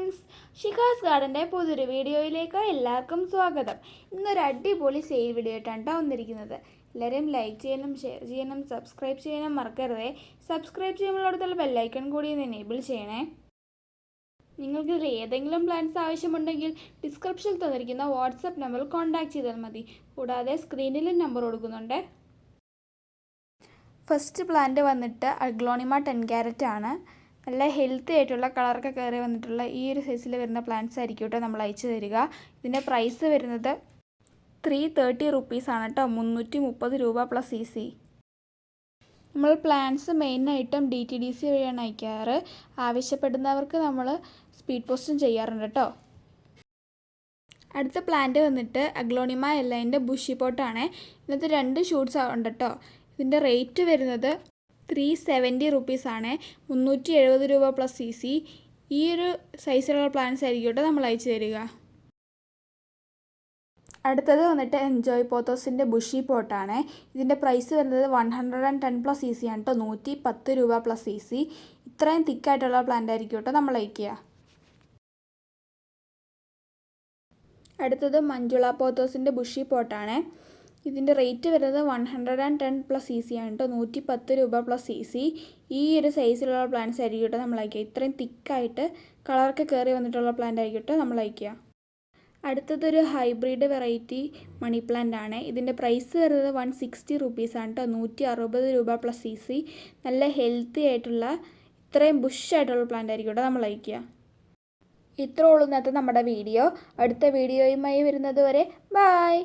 Friends, ഷിഖാസ് ഗാർഡൻ്റെ പുതിയൊരു വീഡിയോയിലേക്ക് എല്ലാവർക്കും സ്വാഗതം. ഇന്നൊരു അടിപൊളി സെയിൽ വീഡിയോ ആയിട്ടാണ് വന്നിരിക്കുന്നത്. എല്ലാവരും ലൈക്ക് ചെയ്യാനും ഷെയർ ചെയ്യാനും സബ്സ്ക്രൈബ് ചെയ്യാനും മറക്കരുതേ. സബ്സ്ക്രൈബ് ചെയ്യുമ്പോഴടുത്തുള്ള ബെല്ലൈക്കൺ കൂടി ഒന്ന് എനേബിൾ ചെയ്യണേ. നിങ്ങൾക്കിതിൽ ഏതെങ്കിലും പ്ലാൻസ് ആവശ്യമുണ്ടെങ്കിൽ ഡിസ്ക്രിപ്ഷനിൽ തന്നിരിക്കുന്ന വാട്സപ്പ് നമ്പറിൽ കോൺടാക്ട് ചെയ്താൽ മതി. കൂടാതെ സ്ക്രീനിലും നമ്പർ കൊടുക്കുന്നുണ്ട്. ഫസ്റ്റ് പ്ലാന്റ് വന്നിട്ട് അഗ്ലോണിമ 10 ക്യാരറ്റ് ആണ്. നല്ല ഹെൽത്തി ആയിട്ടുള്ള കളറൊക്കെ കയറി വന്നിട്ടുള്ള ഈ ഒരു സൈസിൽ വരുന്ന പ്ലാന്റ്സ് ആയിരിക്കും കേട്ടോ നമ്മൾ അയച്ചു തരിക. ഇതിൻ്റെ പ്രൈസ് വരുന്നത് 330 റുപ്പീസാണ് കേട്ടോ. 330 രൂപ പ്ലസ് CC. നമ്മൾ പ്ലാന്റ്സ് മെയിനായിട്ടും DTDC വഴിയാണ് അയക്കാറ്. ആവശ്യപ്പെടുന്നവർക്ക് നമ്മൾ സ്പീഡ് പോസ്റ്റും ചെയ്യാറുണ്ട് കേട്ടോ. അടുത്ത പ്ലാന്റ് വന്നിട്ട് അഗ്ലോണിമ എല്ലൈൻ്റെ ബുഷി പോട്ടാണ്. ഇതിനകത്ത് 2 ഷൂട്ട്സ് ഉണ്ട് കേട്ടോ. ഇതിൻ്റെ റേറ്റ് വരുന്നത് 370 റുപ്പീസാണ്. 370 രൂപ പ്ലസ് CC. ഈ ഒരു സൈസിലുള്ള പ്ലാന്റ്സ് ആയിരിക്കും കേട്ടോ നമ്മൾ അയച്ചു തരിക. അടുത്തത് വന്നിട്ട് എൻജോയ് പോത്തോസിൻ്റെ ബുഷി പോട്ടാണ്. ഇതിൻ്റെ പ്രൈസ് വരുന്നത് 110 പ്ലസ് CC ആണ് കേട്ടോ. 110 രൂപ പ്ലസ് CC. ഇത്രയും തിക്കായിട്ടുള്ള പ്ലാന്റ് ആയിരിക്കും കേട്ടോ നമ്മൾ അയക്കുക. അടുത്തത് മഞ്ജുള പോത്തോസിൻ്റെ ബുഷി പോട്ടാണ്. ഇതിൻ്റെ റേറ്റ് വരുന്നത് 110 പ്ലസ് CC ആണ് കേട്ടോ. 110 രൂപ പ്ലസ് CC. ഈ ഒരു സൈസിലുള്ള പ്ലാന്റ്സ് ആയിരിക്കും കേട്ടോ നമ്മൾ അയക്കുക. ഇത്രയും തിക്കായിട്ട് കളറൊക്കെ കയറി വന്നിട്ടുള്ള പ്ലാന്റ് ആയിരിക്കും കേട്ടോ നമ്മൾ അയക്കുക. അടുത്തതൊരു ഹൈബ്രിഡ് വെറൈറ്റി മണി പ്ലാന്റ് ആണ്. ഇതിൻ്റെ പ്രൈസ് വരുന്നത് 160 റുപ്പീസാണ് കേട്ടോ. 160 രൂപ പ്ലസ് CC. നല്ല ഹെൽത്തി ആയിട്ടുള്ള ഇത്രയും ബുഷായിട്ടുള്ള പ്ലാന്റ് ആയിരിക്കും കേട്ടോ നമ്മൾ അയക്കുക. ഇത്ര ഉള്ളൂ ഇന്നത്തെ നമ്മുടെ വീഡിയോ. അടുത്ത വീഡിയോയുമായി വരുന്നത് വരെ ബൈ.